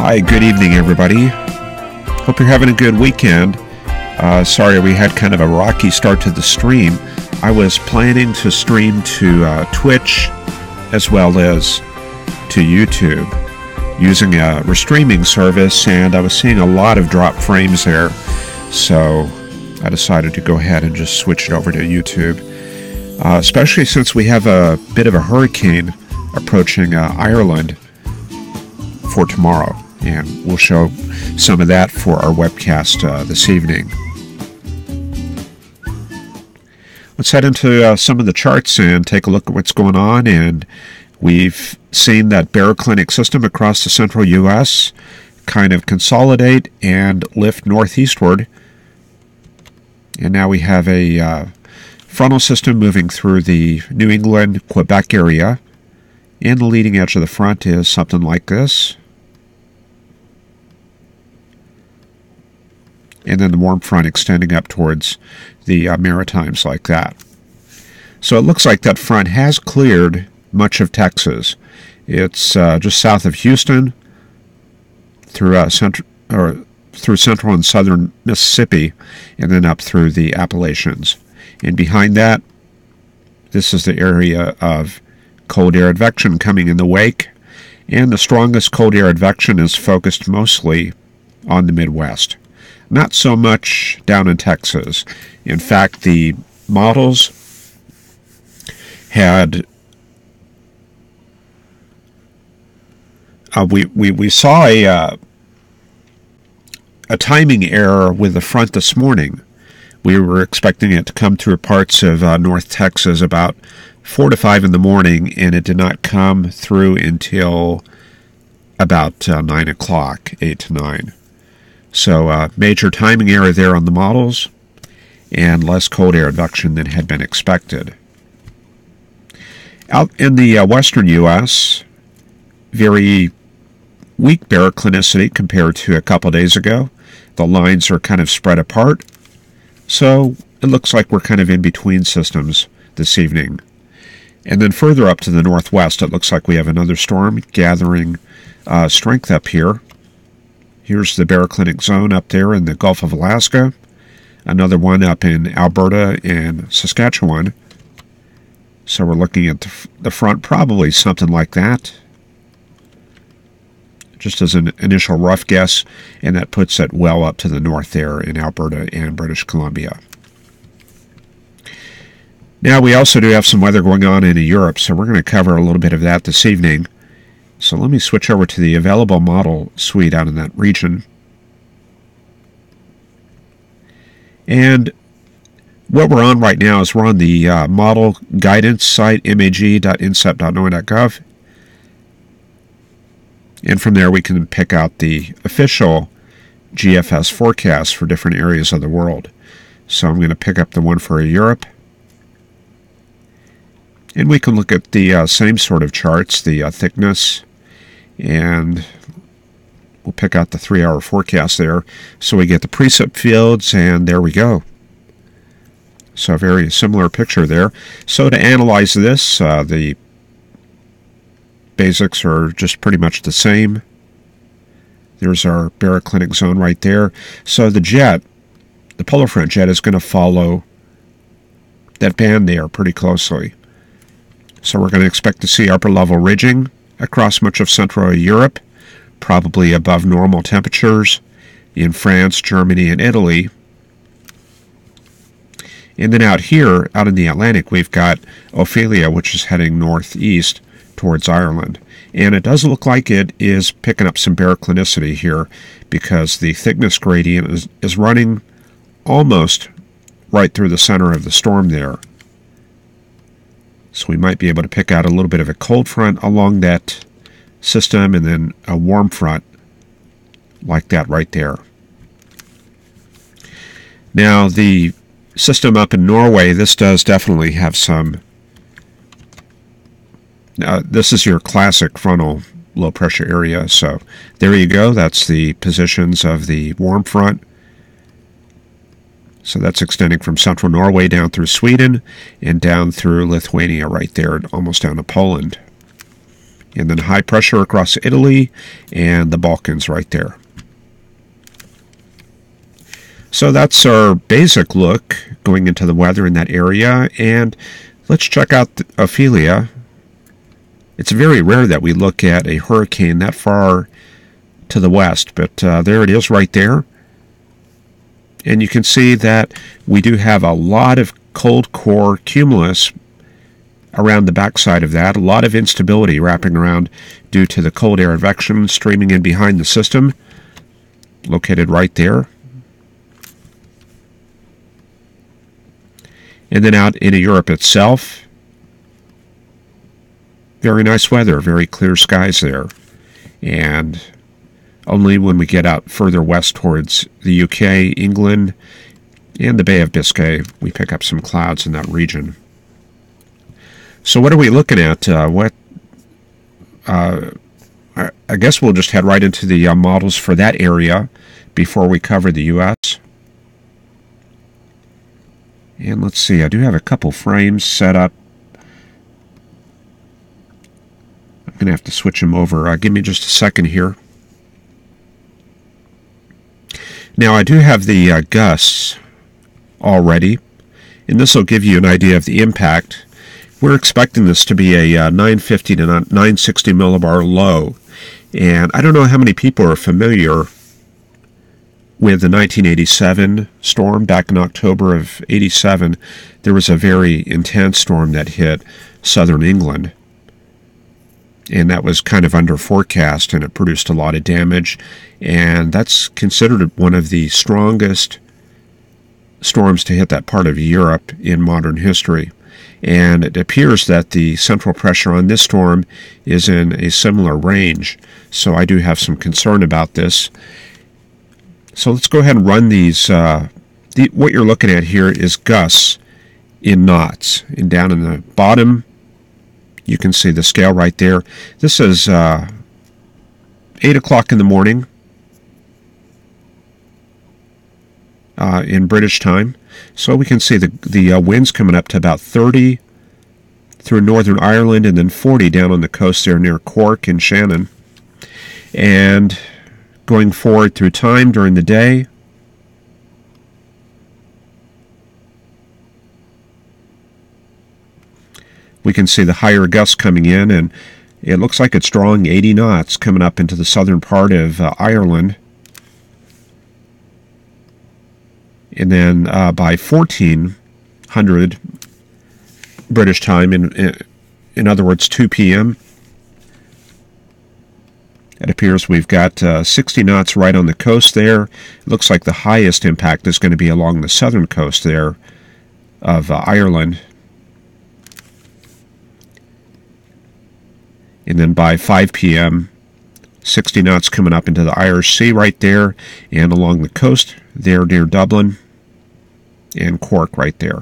Hi, good evening, everybody. Hope you're having a good weekend. Sorry we had kind of a rocky start to the stream. I was planning to stream to Twitch as well as to YouTube using a restreaming service, and I was seeing a lot of drop frames there, so I decided to go ahead and just switch it over to YouTube, especially since we have a bit of a hurricane approaching Ireland for tomorrow, and we'll show some of that for our webcast this evening. Let's head into some of the charts and take a look at what's going on. And we've seen that baroclinic system across the central U.S. kind of consolidate and lift northeastward. And now we have a frontal system moving through the New England, Quebec area. And the leading edge of the front is something like this. And then the warm front extending up towards the Maritimes like that. So it looks like that front has cleared much of Texas. It's just south of Houston through central and southern Mississippi, and then up through the Appalachians. And behind that, this is the area of cold air advection coming in the wake, and the strongest cold air advection is focused mostly on the Midwest. Not so much down in Texas. In fact, the models had we saw a timing error with the front this morning. We were expecting it to come through parts of North Texas about 4 to 5 in the morning, and it did not come through until about 9 o'clock, 8 to 9. So major timing error there on the models, and less cold air advection than had been expected. Out in the western U.S., very weak baroclinicity compared to a couple days ago. The lines are kind of spread apart, so it looks like we're kind of in between systems this evening. And then further up to the northwest, it looks like we have another storm gathering strength up here. Here's the baroclinic zone up there in the Gulf of Alaska. Another one up in Alberta and Saskatchewan. So we're looking at the front, probably something like that. Just as an initial rough guess, and that puts it well up to the north there in Alberta and British Columbia. Now we also do have some weather going on in Europe, so we're going to cover a little bit of that this evening. So let me switch over to the available model suite out in that region. And what we're on right now is we're on the model guidance site, mag.incep.noaa.gov. And from there we can pick out the official GFS forecasts for different areas of the world. So I'm going to pick up the one for Europe. And we can look at the same sort of charts, the thickness, and we'll pick out the 3-hour forecast there. So we get the precip fields, and there we go. So a very similar picture there. So to analyze this, the basics are just pretty much the same. There's our baroclinic zone right there. So the jet, the polar front jet, is going to follow that band there pretty closely. So we're going to expect to see upper level ridging across much of Central Europe, probably above normal temperatures in France, Germany, and Italy. And then out here, out in the Atlantic, we've got Ophelia, which is heading northeast towards Ireland. And it does look like it is picking up some baroclinicity here, because the thickness gradient is running almost right through the center of the storm there. So we might be able to pick out a little bit of a cold front along that system, and then a warm front like that right there. Now the system up in Norway, this does definitely have some, this is your classic frontal low pressure area. So there you go, that's the positions of the warm front. So that's extending from central Norway down through Sweden and down through Lithuania right there, almost down to Poland. and then high pressure across Italy and the Balkans right there. So that's our basic look going into the weather in that area, and let's check out Ophelia. It's very rare that we look at a hurricane that far to the west, but there it is right there. And you can see that we do have a lot of cold core cumulus around the backside of that, a lot of instability wrapping around due to the cold air advection streaming in behind the system, located right there. And then out into Europe itself, very nice weather, very clear skies there. And only when we get out further west towards the UK, England, and the Bay of Biscay, we pick up some clouds in that region. So what are we looking at? I guess we'll just head right into the models for that area before we cover the U.S. And let's see, I do have a couple frames set up. I'm going to have to switch them over. Give me just a second here. Now I do have the gusts already, and this will give you an idea of the impact. We're expecting this to be a 950 to 960 millibar low, and I don't know how many people are familiar with the 1987 storm. Back in October of 87, there was a very intense storm that hit southern England, and that was kind of under forecast, and it produced a lot of damage, and that's considered one of the strongest storms to hit that part of Europe in modern history. And it appears that the central pressure on this storm is in a similar range, so I do have some concern about this. So let's go ahead and run these. What you're looking at here is gusts in knots, and down in the bottom you can see the scale right there. This is 8 o'clock in the morning in British time. So we can see the winds coming up to about 30 through Northern Ireland, and then 40 down on the coast there near Cork and Shannon. And going forward through time during the day, we can see the higher gusts coming in, and it looks like it's drawing 80 knots coming up into the southern part of Ireland. And then by 1400 British time, in other words 2 p.m., it appears we've got 60 knots right on the coast there. It looks like the highest impact is going to be along the southern coast there of Ireland. And then by 5 p.m., 60 knots coming up into the Irish Sea right there, and along the coast there near Dublin and Cork right there.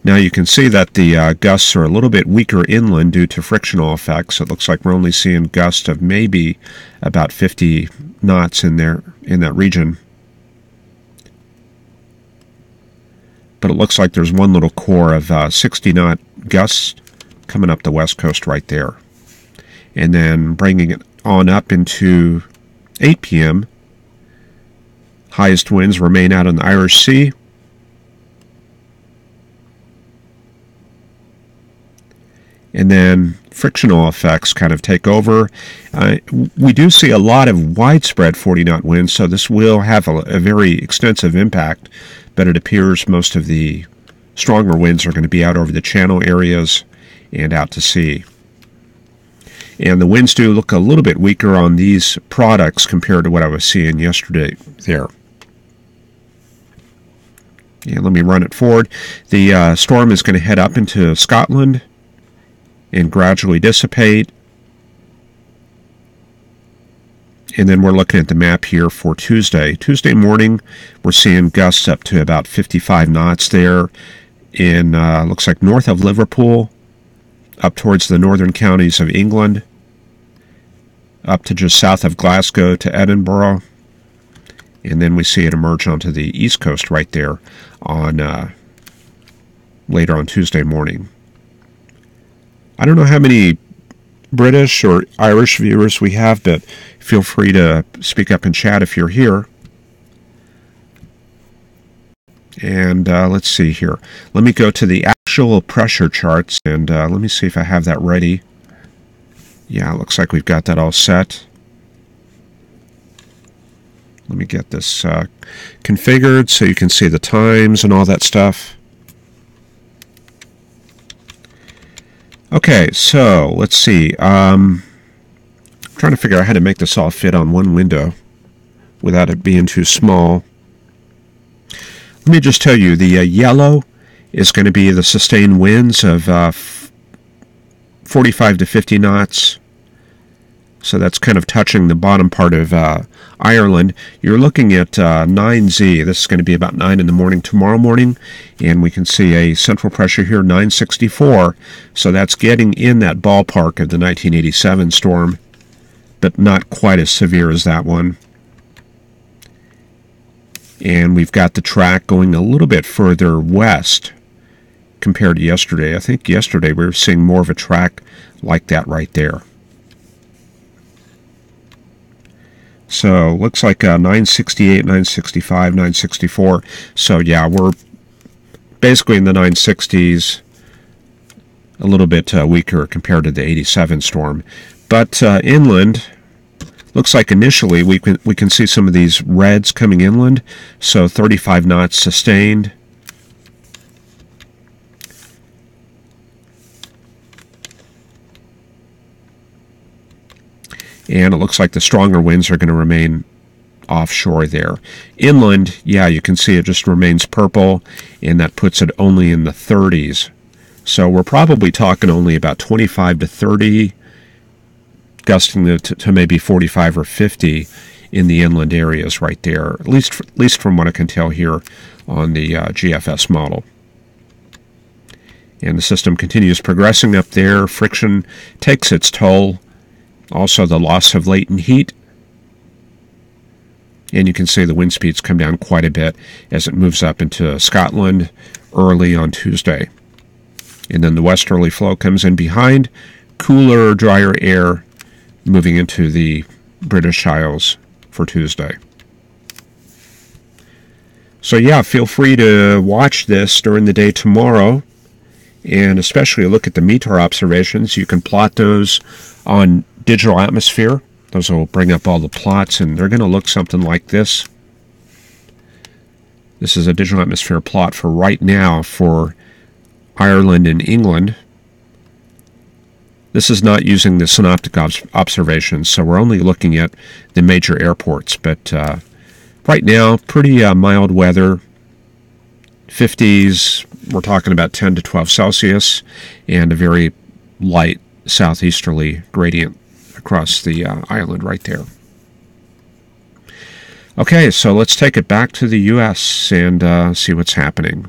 Now you can see that the gusts are a little bit weaker inland due to frictional effects. It looks like we're only seeing gusts of maybe about 50 knots in there in that region. But it looks like there's one little core of 60 knot gusts coming up the west coast right there. And then bringing it on up into 8 p.m., highest winds remain out on the Irish Sea. And then frictional effects kind of take over. We do see a lot of widespread 40-knot winds, so this will have a very extensive impact, but it appears most of the stronger winds are going to be out over the channel areas and out to sea. And the winds do look a little bit weaker on these products compared to what I was seeing yesterday there. And let me run it forward. The storm is going to head up into Scotland and gradually dissipate. And then we're looking at the map here for Tuesday. Tuesday morning, we're seeing gusts up to about 55 knots there in, looks like north of Liverpool, up towards the northern counties of England, up to just south of Glasgow to Edinburgh. And then we see it emerge onto the east coast right there on later on Tuesday morning. I don't know how many British or Irish viewers we have, but feel free to speak up and chat if you're here. And let's see here. Let me go to the actual pressure charts, and let me see if I have that ready. Yeah, it looks like we've got that all set. Let me get this configured so you can see the times and all that stuff. Okay, so let's see. I'm trying to figure out how to make this all fit on one window without it being too small. Let me just tell you, the yellow is going to be the sustained winds of 45 to 50 knots. So that's kind of touching the bottom part of Ireland. You're looking at 9Z. This is going to be about 9 in the morning tomorrow morning. And we can see a central pressure here, 964. So that's getting in that ballpark of the 1987 storm, but not quite as severe as that one. And we've got the track going a little bit further west compared to yesterday. I think yesterday we were seeing more of a track like that right there. So looks like 968, 965, 964. So yeah, we're basically in the 960s, a little bit weaker compared to the 87 storm. But inland, looks like initially we can see some of these reds coming inland. So 35 knots sustained. And it looks like the stronger winds are going to remain offshore there. Inland, yeah, you can see it just remains purple, and that puts it only in the 30s. So we're probably talking only about 25 to 30, gusting to maybe 45 or 50 in the inland areas right there, at least from what I can tell here on the GFS model. And the system continues progressing up there. Friction takes its toll. Also the loss of latent heat. And you can see the wind speeds come down quite a bit as it moves up into Scotland early on Tuesday. And then the westerly flow comes in behind, cooler, drier air moving into the British Isles for Tuesday. So yeah, feel free to watch this during the day tomorrow, and especially look at the meteor observations. You can plot those on digital atmosphere. Those will bring up all the plots, and they're going to look something like this. This is a digital atmosphere plot for right now for Ireland and England. This is not using the synoptic observations, so we're only looking at the major airports. But right now, pretty mild weather. 50s, we're talking about 10 to 12 Celsius, and a very light southeasterly gradient across the island right there. Okay, so let's take it back to the U.S. and see what's happening.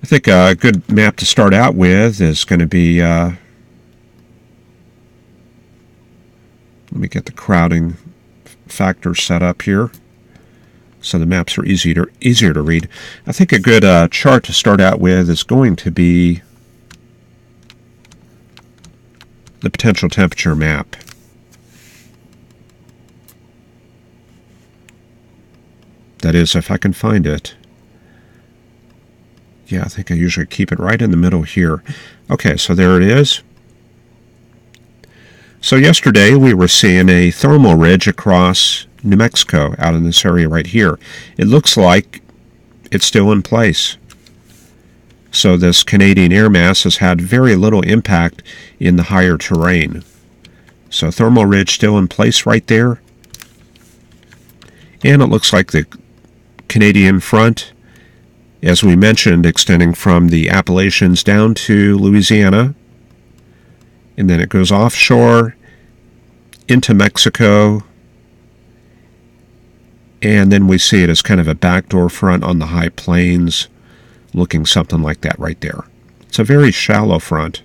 I think a good map to start out with is going to be, let me get the crowding factor set up here so the maps are easier to read. I think a good chart to start out with is going to be the potential temperature map. That is, if I can find it. Yeah, I think I usually keep it right in the middle here. Okay, so there it is. So yesterday we were seeing a thermal ridge across New Mexico out in this area right here. It looks like it's still in place. So this Canadian air mass has had very little impact in the higher terrain. So thermal ridge still in place right there. And it looks like the Canadian front, as we mentioned, extending from the Appalachians down to Louisiana. And then it goes offshore into Mexico. And then we see it as kind of a backdoor front on the high plains, looking something like that right there. It's a very shallow front.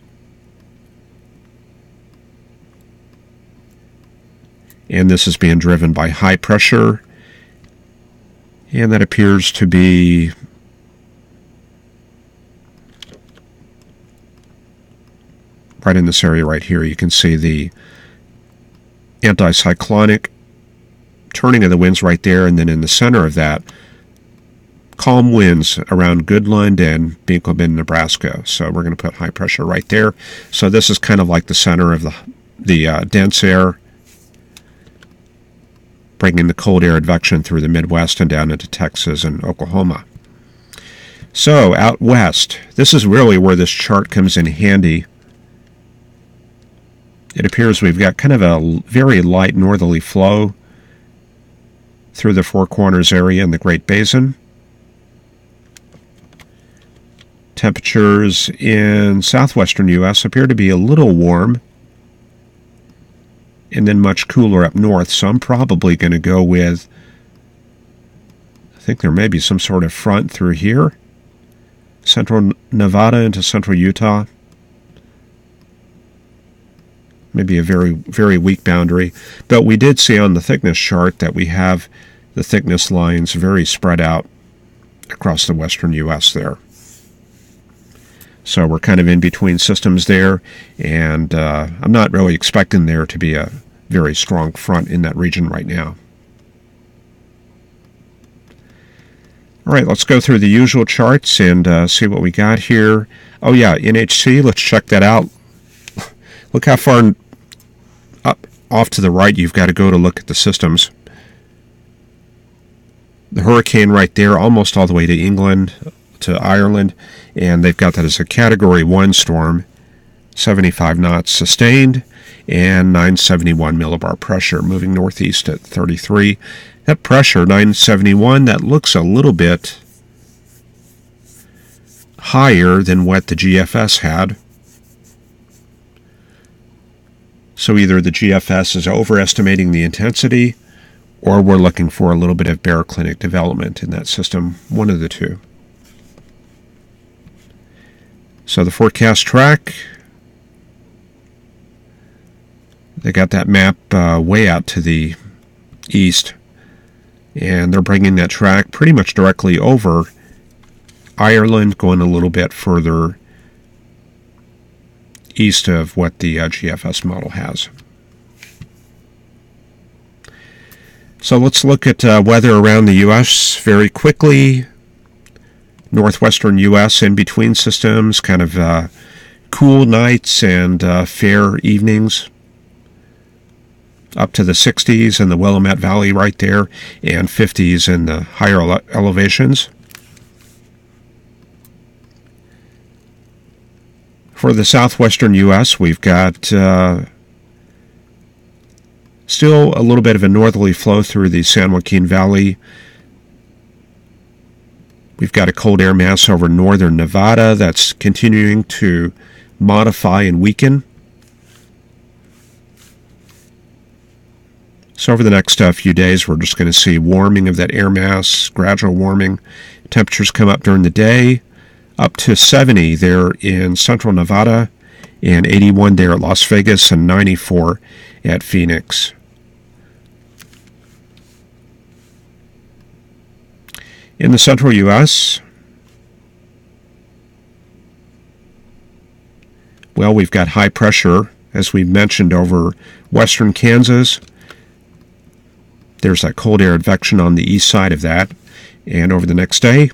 And this is being driven by high pressure. And that appears to be right in this area right here. You can see the anticyclonic turning of the winds right there, and then in the center of that, calm winds around Goodland and Binkle Bend, Nebraska. So we're going to put high pressure right there. So this is kind of like the center of the dense air, bringing the cold air advection through the Midwest and down into Texas and Oklahoma. So out west, this is really where this chart comes in handy. It appears we've got kind of a very light northerly flow through the Four Corners area in the Great Basin. Temperatures in southwestern U.S. appear to be a little warm, and then much cooler up north, so I'm probably going to go with, I think there may be some sort of front through here, central Nevada into central Utah. Maybe a very, very weak boundary. But we did see on the thickness chart that we have the thickness lines very spread out across the western U.S. there. So we're kind of in between systems there, and I'm not really expecting there to be a very strong front in that region right now. All right, let's go through the usual charts and see what we got here. Oh yeah, NHC, let's check that out. Look how far up off to the right you've got to go to look at the systems. The hurricane right there, almost all the way to England, to Ireland, and they've got that as a Category 1 storm, 75 knots sustained, and 971 millibar pressure, moving northeast at 33. That pressure, 971, that looks a little bit higher than what the GFS had. So either the GFS is overestimating the intensity, or we're looking for a little bit of baroclinic development in that system, one of the two. So the forecast track, they got that map way out to the east, and they're bringing that track pretty much directly over Ireland, going a little bit further east of what the GFS model has. So let's look at weather around the U.S. very quickly. Northwestern U.S. in between systems, kind of cool nights and fair evenings, up to the 60s in the Willamette Valley right there, and 50s in the higher elevations. For the southwestern U.S., we've got still a little bit of a northerly flow through the San Joaquin Valley. We've got a cold air mass over northern Nevada that's continuing to modify and weaken. So over the next few days, we're just going to see warming of that air mass, gradual warming. Temperatures come up during the day, up to 70 there in central Nevada, and 81 there at Las Vegas, and 94 at Phoenix. In the central U.S., well, we've got high pressure, as we mentioned, over western Kansas. There's that cold air advection on the east side of that. And over the next day,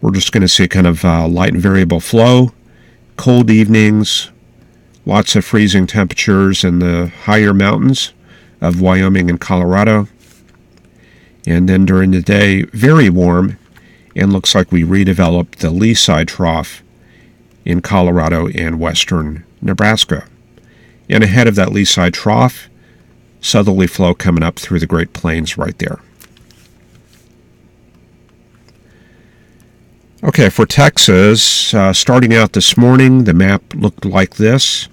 we're just going to see kind of light and variable flow, cold evenings, lots of freezing temperatures in the higher mountains of Wyoming and Colorado. And then during the day, very warm, and looks like we redeveloped the lee side trough in Colorado and western Nebraska. And ahead of that lee side trough, southerly flow coming up through the Great Plains right there. Okay, for Texas, starting out this morning, the map looked like this.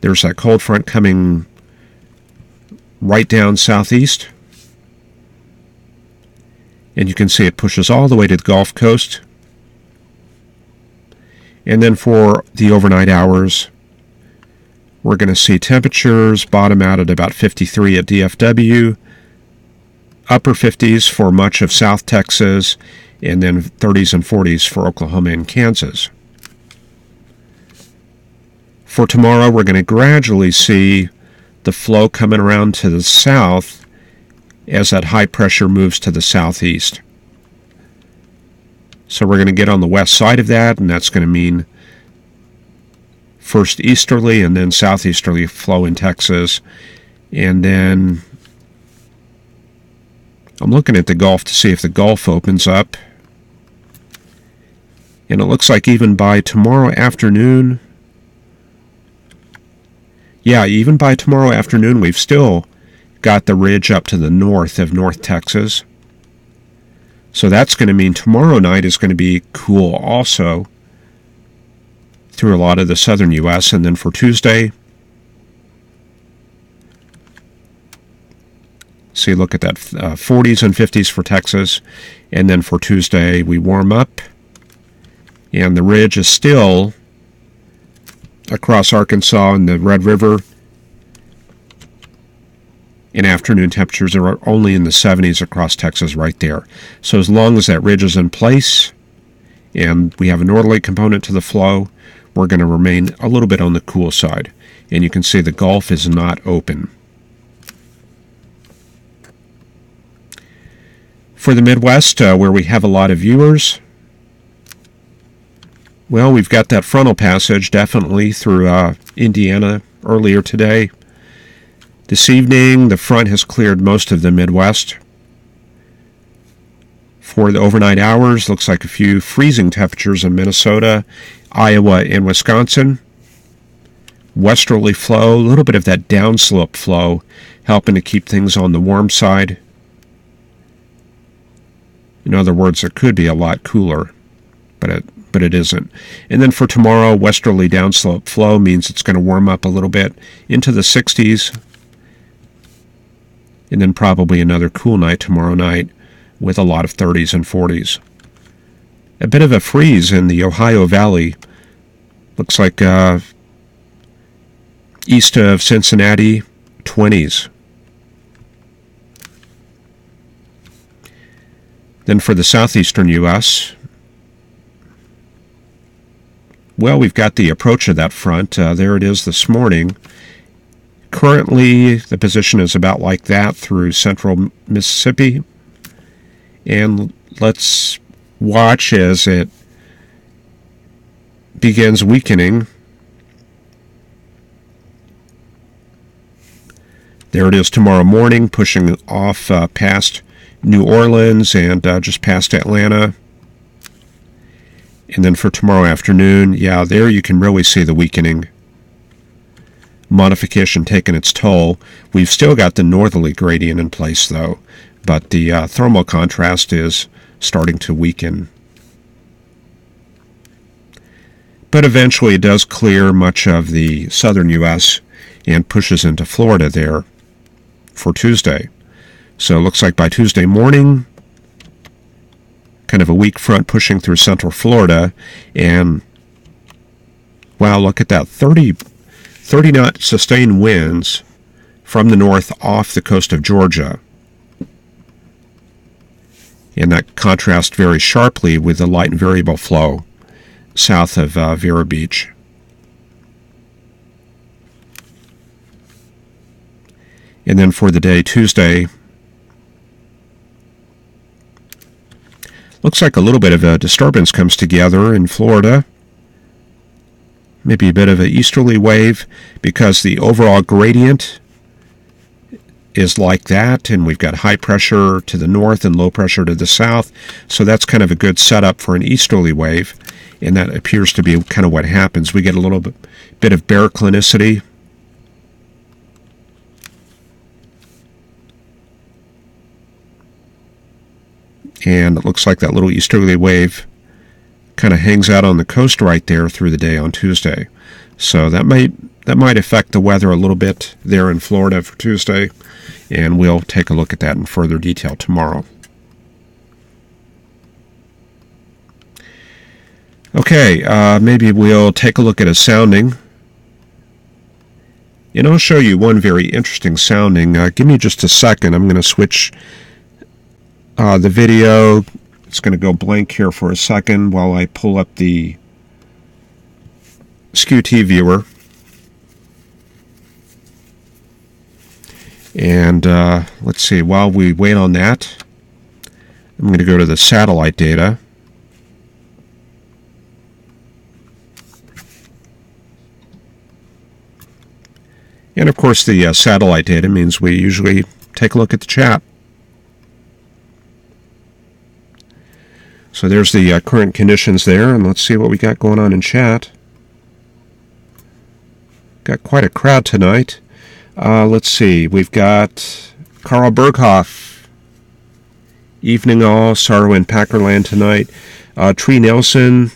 There's that cold front coming right down southeast. And you can see it pushes all the way to the Gulf Coast. And then for the overnight hours, we're going to see temperatures bottom out at about 53 at DFW, upper 50s for much of South Texas, and then 30s and 40s for Oklahoma and Kansas. For tomorrow, we're going to gradually see the flow coming around to the south as that high pressure moves to the southeast. So we're going to get on the west side of that, and that's going to mean first easterly and then southeasterly flow in Texas. And then I'm looking at the Gulf to see if the Gulf opens up. And it looks like even by tomorrow afternoon, even by tomorrow afternoon, we've still got the ridge up to the north of North Texas. So that's going to mean tomorrow night is going to be cool also through a lot of the southern U.S. And then for Tuesday, see, look at that, 40s and 50s for Texas. And then for Tuesday, we warm up. And the ridge is still across Arkansas and the Red River. And afternoon temperatures are only in the 70s across Texas right there. So as long as that ridge is in place and we have a northerly component to the flow, we're going to remain a little bit on the cool side. And you can see the Gulf is not open. For the Midwest, where we have a lot of viewers, well, we've got that frontal passage definitely through Indiana earlier today. This evening, the front has cleared most of the Midwest. For the overnight hours, looks like a few freezing temperatures in Minnesota, Iowa, and Wisconsin. Westerly flow, a little bit of that downslope flow, helping to keep things on the warm side. In other words, it could be a lot cooler, but it isn't. And then for tomorrow, westerly downslope flow means it's going to warm up a little bit into the 60s. And then probably another cool night tomorrow night with a lot of 30s and 40s. A bit of a freeze in the Ohio Valley. Looks like east of Cincinnati, 20s. Then for the southeastern U.S., well, we've got the approach of that front. There it is this morning. Currently, the position is about like that through central Mississippi. And let's watch as it begins weakening. There it is tomorrow morning, pushing off past New Orleans and just past Atlanta. And then for tomorrow afternoon, there you can really see the weakening. Modification taking its toll. We've still got the northerly gradient in place, though, but the thermal contrast is starting to weaken. But eventually it does clear much of the southern U.S. and pushes into Florida there for Tuesday. So it looks like by Tuesday morning, kind of a weak front pushing through central Florida, and wow, look at that, 30 knot sustained winds from the north off the coast of Georgia. And that contrasts very sharply with the light and variable flow south of Vero Beach. And then for the day Tuesday, looks like a little bit of a disturbance comes together in Florida. Maybe a bit of an easterly wave because the overall gradient is like that, and we've got high pressure to the north and low pressure to the south. So that's kind of a good setup for an easterly wave, and that appears to be kind of what happens. We get a little bit of baroclinicity. And it looks like that little easterly wave kind of hangs out on the coast right there through the day on Tuesday. So that might affect the weather a little bit there in Florida for Tuesday, and we'll take a look at that in further detail tomorrow. Okay, maybe we'll take a look at a sounding. And I'll show you one very interesting sounding. Give me just a second. I'm going to switch the video. It's going to go blank here for a second while I pull up the Skew-T viewer. And let's see, while we wait on that, I'm going to go to the satellite data. And of course, the satellite data means we usually take a look at the chat. So there's the current conditions there, and let's see what we got going on in chat. Got quite a crowd tonight. Let's see, we've got Carl Berghoff. Evening all, sorrow in Packerland tonight. Tree Nelson,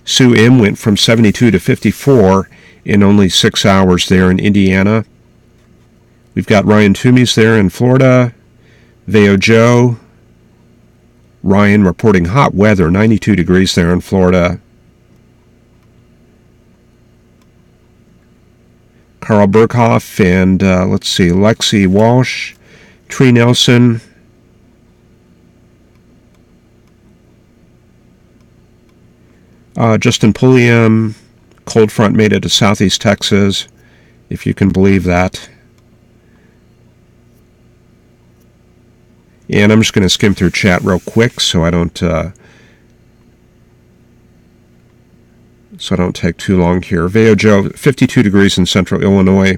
Sue M. went from 72 to 54 in only 6 hours there in Indiana. We've got Ryan Toomey's there in Florida. Veo Joe. Ryan reporting hot weather, 92 degrees there in Florida. Carl Berghoff and, let's see, Lexi Walsh, Tree Nelson. Justin Pulliam, cold front made it to southeast Texas, if you can believe that. And I'm just going to skim through chat real quick so I don't take too long here. Veo Joe, 52 degrees in central Illinois.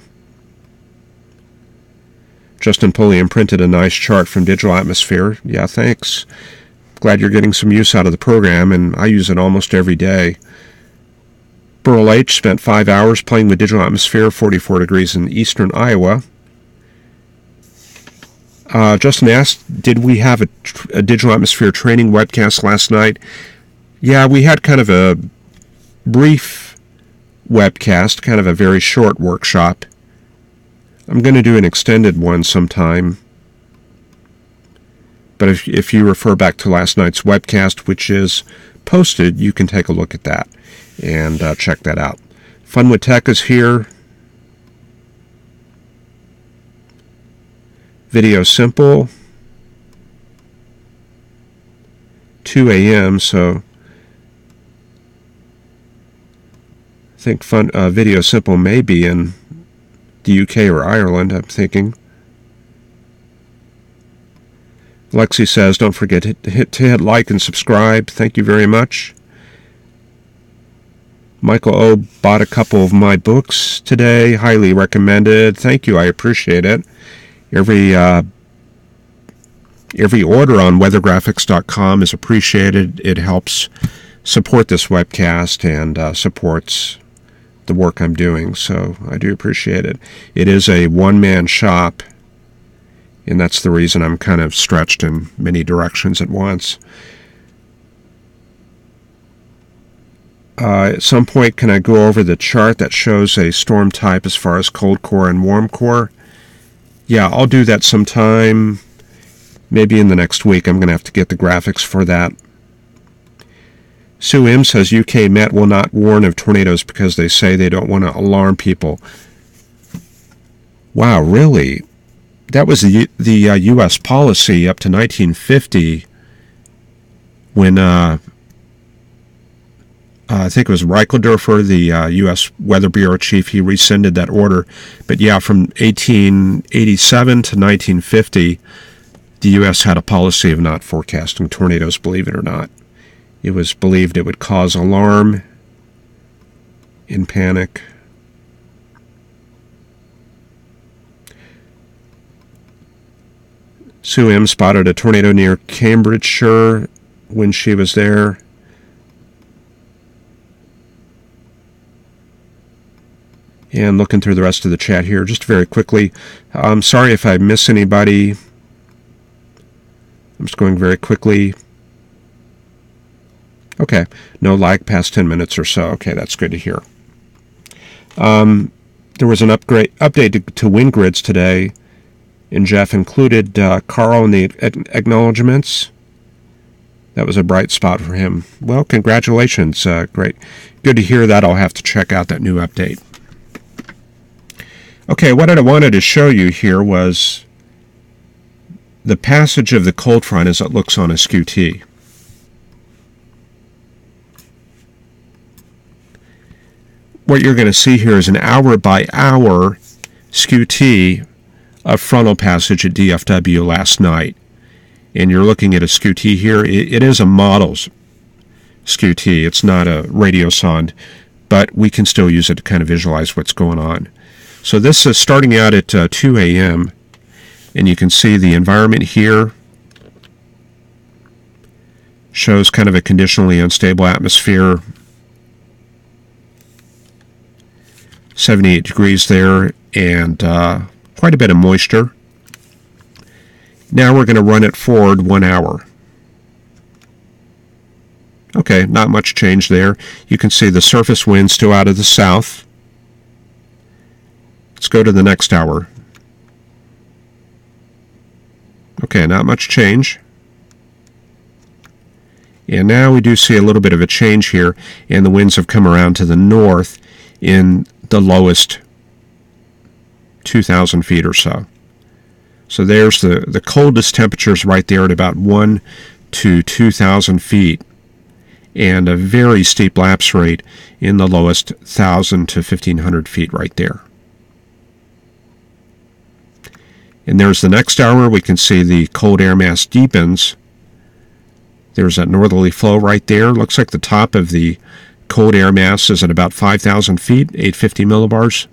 Justin Pulliam printed a nice chart from Digital Atmosphere. Yeah, thanks. Glad you're getting some use out of the program, and I use it almost every day. Burl H. spent 5 hours playing with Digital Atmosphere, 44 degrees in eastern Iowa. Justin asked, did we have a Digital Atmosphere training webcast last night? Yeah, we had kind of a brief webcast, kind of a very short workshop. I'm going to do an extended one sometime. But if you refer back to last night's webcast, which is posted, you can take a look at that and check that out. Fun with Tech is here. Video Simple. 2 a.m., so I think Video Simple may be in the UK or Ireland, I'm thinking. Lexi says, don't forget to hit like and subscribe. Thank you very much. Michael O. bought a couple of my books today. Highly recommended. Thank you. I appreciate it. Every order on weathergraphics.com is appreciated. It helps support this webcast and supports the work I'm doing, so I do appreciate it. It is a one-man shop, and that's the reason I'm kind of stretched in many directions at once. At some point, can I go over the chart that shows a storm type as far as cold core and warm core? Yeah, I'll do that sometime, maybe in the next week. I'm going to have to get the graphics for that. Sue M. says UK Met will not warn of tornadoes because they say they don't want to alarm people. Wow, really? That was the U.S. policy up to 1950 when I think it was Reichelderfer, the U.S. Weather Bureau chief, he rescinded that order. But yeah, from 1887 to 1950, the U.S. had a policy of not forecasting tornadoes, believe it or not. It was believed it would cause alarm and panic. Sue M. spotted a tornado near Cambridgeshire when she was there. And looking through the rest of the chat here, just very quickly. I'm sorry if I miss anybody. I'm just going very quickly. Okay, no lag past 10 minutes or so. Okay, that's good to hear. There was an update to wind grids today, and Jeff included Carl in the acknowledgments. That was a bright spot for him. Well, congratulations. Great. Good to hear that. I'll have to check out that new update. Okay, what I wanted to show you here was the passage of the cold front as it looks on a Skew-T. What you're going to see here is an hour-by-hour Skew-T a frontal passage at DFW last night, and you're looking at a Skew-T here. It is a model's Skew-T. It's not a radiosonde, but we can still use it to kind of visualize what's going on. So this is starting out at 2 a.m., and you can see the environment here shows kind of a conditionally unstable atmosphere. 78 degrees there, and quite a bit of moisture. Now we're going to run it forward 1 hour. Okay, not much change there. You can see the surface wind still out of the south. Let's go to the next hour. Okay, not much change. And now we do see a little bit of a change here, and the winds have come around to the north in the lowest 2,000 feet or so. So there's the coldest temperatures right there at about 1 to 2,000 feet, and a very steep lapse rate in the lowest 1,000 to 1,500 feet right there. And there's the next hour. We can see the cold air mass deepens. There's that northerly flow right there. Looks like the top of the cold air mass is at about 5,000 feet, 850 millibars.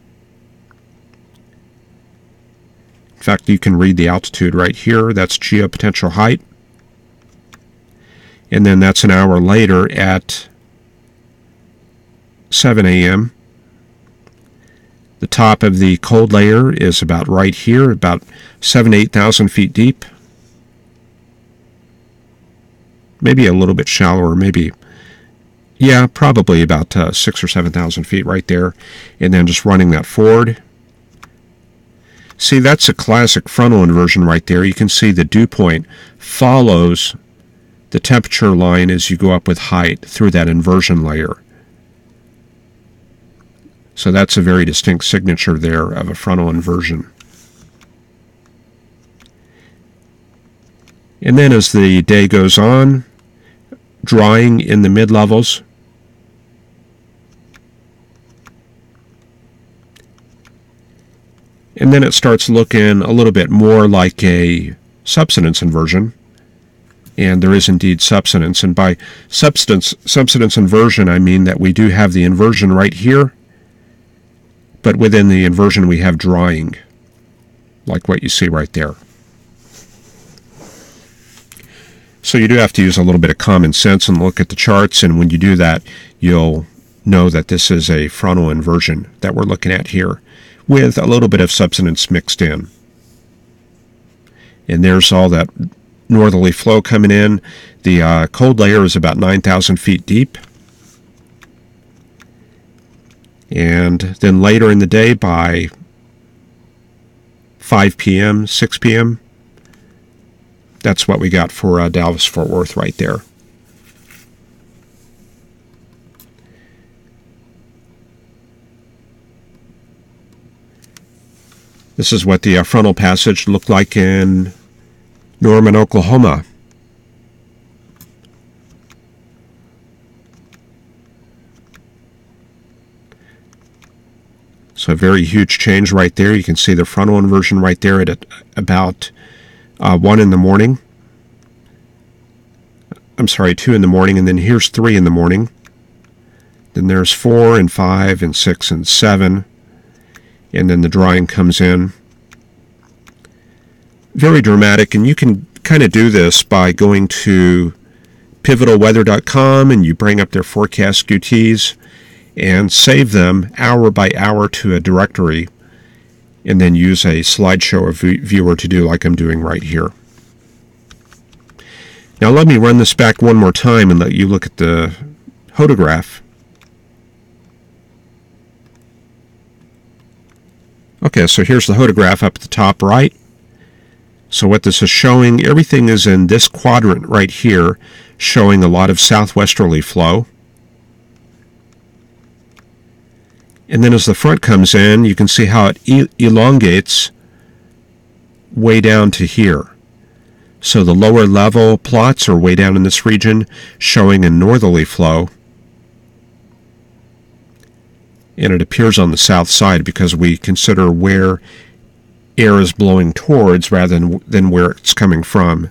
In fact, you can read the altitude right here. That's geopotential height. And then that's an hour later at 7 a.m. The top of the cold layer is about right here, about 7,000 to 8,000 feet deep. Maybe a little bit shallower, maybe, yeah, probably about 6,000 or 7,000 feet right there. And then just running that forward. See, that's a classic frontal inversion right there. You can see the dew point follows the temperature line as you go up with height through that inversion layer. So that's a very distinct signature there of a frontal inversion. And then as the day goes on, drying in the mid-levels. And then it starts looking a little bit more like a subsidence inversion. And there is indeed subsidence. And by subsidence inversion, I mean that we do have the inversion right here, but within the inversion we have drying, like what you see right there. So you do have to use a little bit of common sense and look at the charts, and when you do that, you'll know that this is a frontal inversion that we're looking at here, with a little bit of subsidence mixed in. And there's all that northerly flow coming in. The cold layer is about 9,000 feet deep. And then later in the day, by 5 p.m., 6 p.m., that's what we got for Dallas-Fort Worth right there. This is what the frontal passage looked like in Norman, Oklahoma. So a very huge change right there. You can see the frontal inversion right there at about 1 in the morning. I'm sorry, 2 in the morning, and then here's 3 in the morning. Then there's 4 and 5 and 6 and 7. And then the drying comes in. Very dramatic, and you can kind of do this by going to pivotalweather.com, and you bring up their forecast Skew-Ts and save them hour by hour to a directory, and then use a slideshow or viewer to do like I'm doing right here. Now let me run this back one more time and let you look at the hodograph. Okay, so here's the hodograph up at the top right. So what this is showing, everything is in this quadrant right here, showing a lot of southwesterly flow. And then as the front comes in, you can see how it elongates way down to here. So the lower level plots are way down in this region, showing a northerly flow. And it appears on the south side because we consider where air is blowing towards rather than where it's coming from.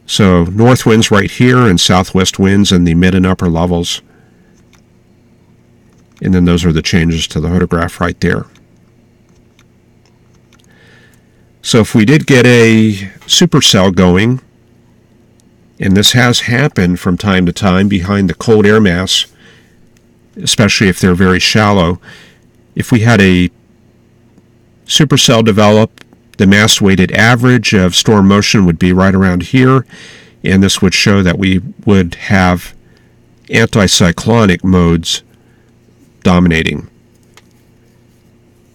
So north winds right here and southwest winds in the mid and upper levels. And then those are the changes to the hodograph right there. So if we did get a supercell going, and this has happened from time to time behind the cold air mass, especially if they're very shallow, if we had a supercell develop, the mass-weighted average of storm motion would be right around here, and this would show that we would have anticyclonic modes dominating.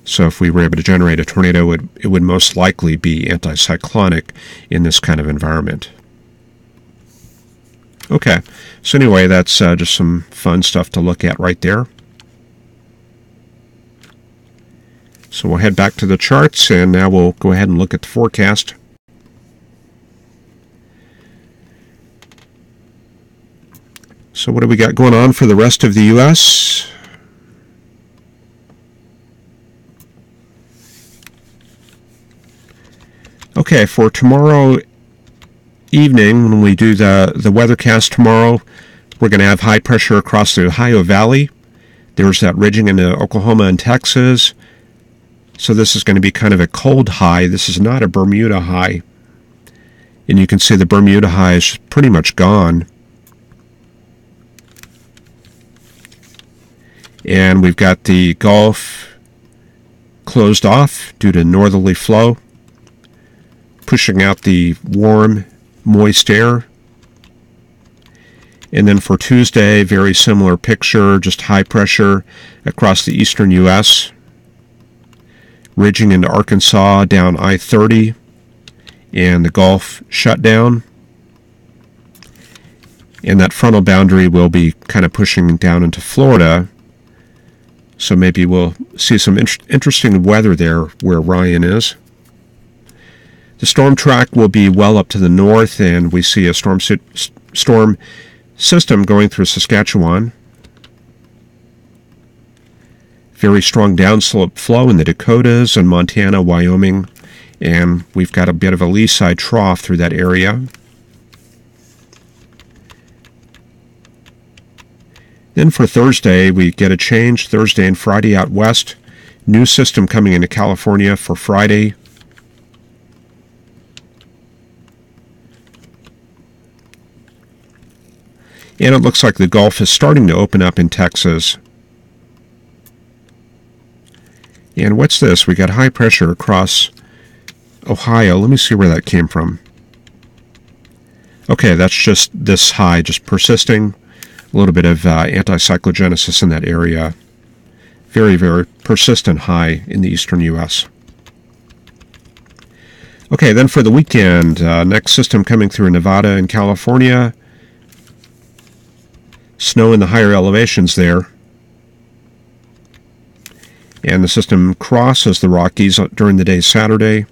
So if we were able to generate a tornado, it would most likely be anticyclonic in this kind of environment. Okay, so anyway, that's just some fun stuff to look at right there. So we'll head back to the charts, and now we'll go ahead and look at the forecast. So what do we got going on for the rest of the U.S.? Okay, for tomorrow evening, when we do the weathercast tomorrow, we're going to have high pressure across the Ohio Valley. There's that ridging into Oklahoma and Texas. So this is going to be kind of a cold high. This is not a Bermuda high. And you can see the Bermuda high is pretty much gone. And we've got the Gulf closed off due to northerly flow, pushing out the warm, moist air. And then for Tuesday, very similar picture, just high pressure across the eastern U.S., ridging into Arkansas down I-30, and the Gulf shut down. And that frontal boundary will be kind of pushing down into Florida. So maybe we'll see some interesting weather there where Ryan is. The storm track will be well up to the north, and we see a storm system going through Saskatchewan. Very strong downslope flow in the Dakotas and Montana, Wyoming, and we've got a bit of a lee side trough through that area. Then for Thursday, we get a change. Thursday and Friday out west. New system coming into California for Friday. And it looks like the Gulf is starting to open up in Texas. And what's this? We got high pressure across Ohio. Let me see where that came from. Okay, that's just this high, just persisting. A little bit of anticyclogenesis in that area. Very, very persistent high in the eastern U.S. Okay, then for the weekend, next system coming through Nevada and California. Snow in the higher elevations there. And the system crosses the Rockies during the day Saturday,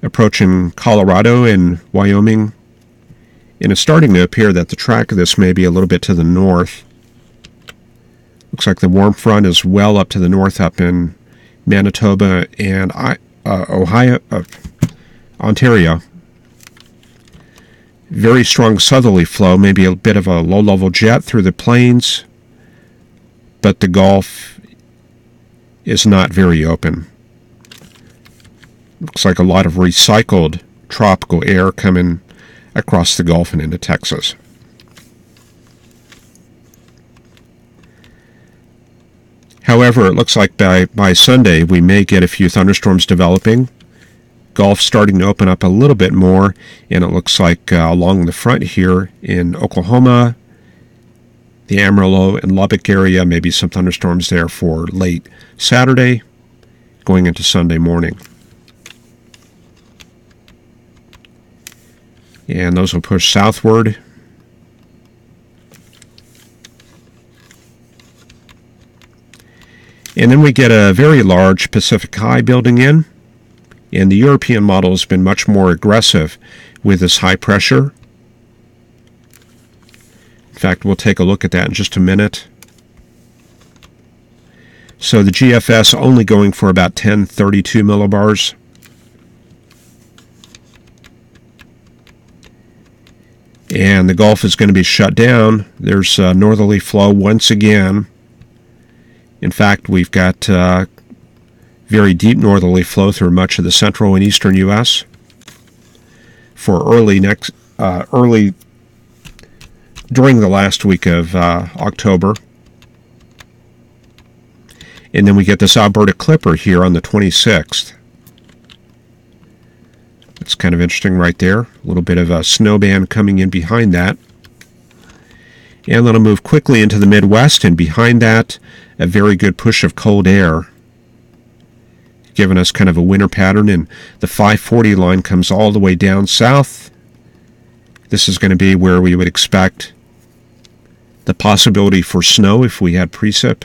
approaching Colorado and Wyoming. And it's starting to appear that the track of this may be a little bit to the north. Looks like the warm front is well up to the north, up in Manitoba and Ontario. Very strong southerly flow, maybe a bit of a low-level jet through the plains, but the Gulf is not very open. Looks like a lot of recycled tropical air coming across the Gulf and into Texas. However, it looks like by Sunday we may get a few thunderstorms developing. Gulf starting to open up a little bit more, and it looks like along the front here in Oklahoma, the Amarillo and Lubbock area, maybe some thunderstorms there for late Saturday, going into Sunday morning. And those will push southward. And then we get a very large Pacific high building in. And the European model has been much more aggressive with this high pressure. In fact, we'll take a look at that in just a minute. So the GFS only going for about 1032 millibars. And the Gulf is going to be shut down. There's northerly flow once again. In fact, we've got very deep northerly flow through much of the central and eastern U.S. for early during the last week of October. And then we get this Alberta Clipper here on the 26th. It's kind of interesting right there. A little bit of a snow band coming in behind that. And then I'll move quickly into the Midwest, and behind that, a very good push of cold air, giving us kind of a winter pattern. And the 540 line comes all the way down south. This is going to be where we would expect the possibility for snow if we had precip.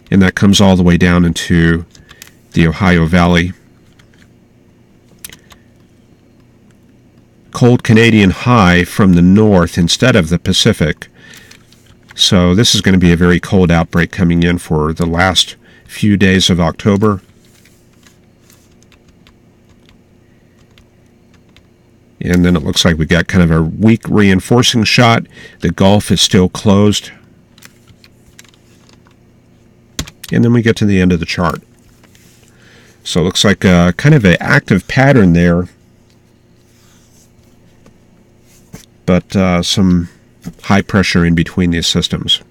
And that comes all the way down into the Ohio Valley. Cold Canadian high from the north instead of the Pacific. So this is going to be a very cold outbreak coming in for the last few days of October. And then it looks like we got kind of a weak reinforcing shot. The Gulf is still closed. And then we get to the end of the chart. So it looks like kind of an active pattern there, but some high pressure in between these systems.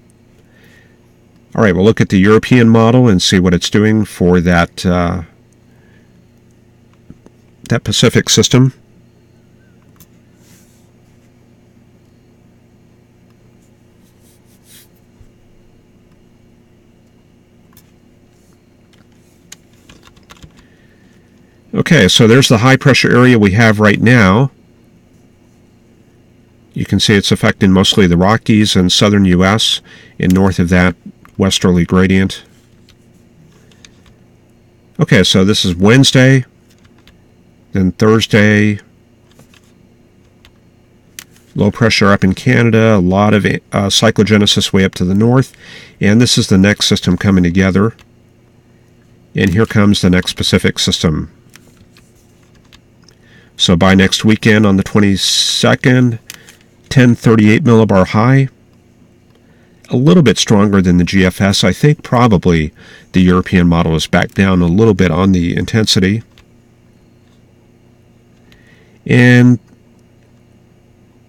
All right, we'll look at the European model and see what it's doing for that that Pacific system. Okay, so there's the high pressure area we have right now. You can see it's affecting mostly the Rockies and southern U.S. and north of that, westerly gradient. Okay, so this is Wednesday, then Thursday. Low pressure up in Canada, a lot of cyclogenesis way up to the north, and this is the next system coming together. And here comes the next Pacific system. So by next weekend on the 22nd, 1038 millibar high. A little bit stronger than the GFS. I think probably the European model is back down a little bit on the intensity. And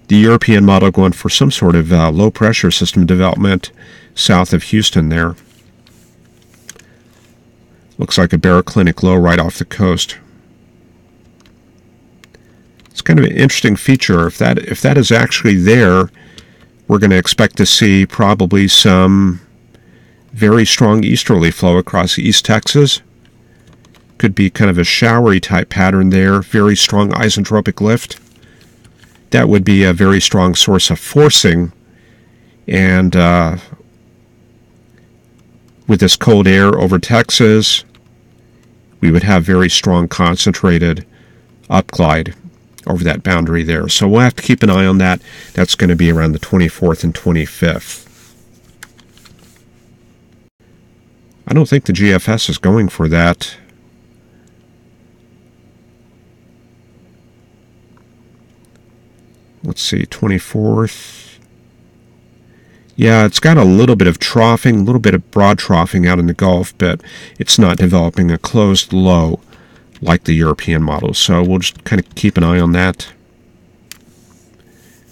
the European model going for some sort of low pressure system development south of Houston there. Looks like a baroclinic low right off the coast. It's kind of an interesting feature. If that is actually there, we're going to expect to see probably some very strong easterly flow across East Texas. Could be kind of a showery type pattern there, very strong isentropic lift. That would be a very strong source of forcing, and with this cold air over Texas, we would have very strong concentrated upglide over that boundary there. So we'll have to keep an eye on that. That's going to be around the 24th and 25th. I don't think the GFS is going for that. Let's see, 24th. Yeah, it's got a little bit of troughing, a little bit of broad troughing out in the Gulf, but it's not developing a closed low like the European model. So we'll just kind of keep an eye on that.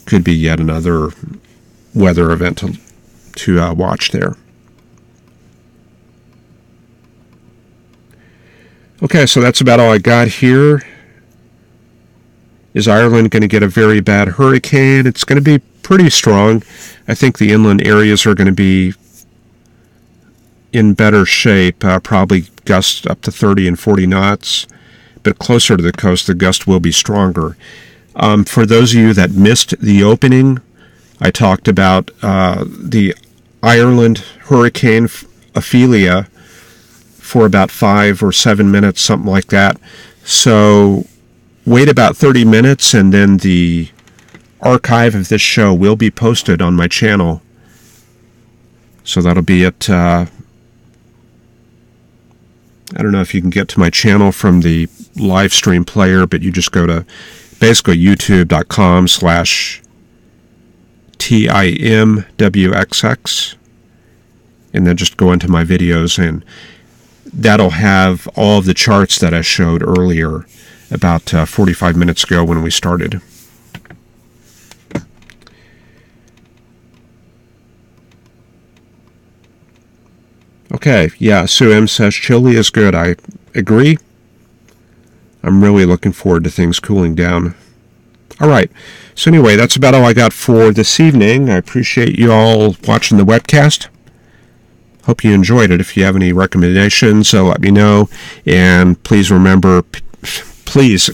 Could be yet another weather event to watch there. Okay, so that's about all I got here. Is Ireland going to get a very bad hurricane? It's going to be pretty strong. I think the inland areas are going to be in better shape, probably gusts up to 30 and 40 knots. But closer to the coast, the gust will be stronger. For those of you that missed the opening, I talked about the Ireland hurricane Ophelia for about 5 or 7 minutes, something like that. So wait about 30 minutes, and then the archive of this show will be posted on my channel. So that'll be at, I don't know if you can get to my channel from the live stream player, but you just go to basically youtube.com/TIMWXX, and then just go into my videos, and that'll have all of the charts that I showed earlier about 45 minutes ago when we started. Okay, yeah, Sue M says chilly is good. I agree. I'm really looking forward to things cooling down. All right, so anyway, that's about all I got for this evening. I appreciate you all watching the webcast. Hope you enjoyed it. If you have any recommendations, let me know. And please remember, please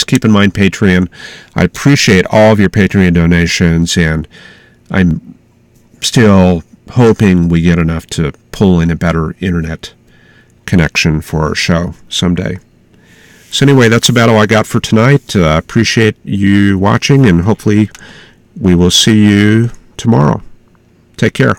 keep in mind Patreon. I appreciate all of your Patreon donations, and I'm still hoping we get enough to pull in a better internet connection for our show someday. So anyway, that's about all I got for tonight. Appreciate you watching, and hopefully we will see you tomorrow. Take care.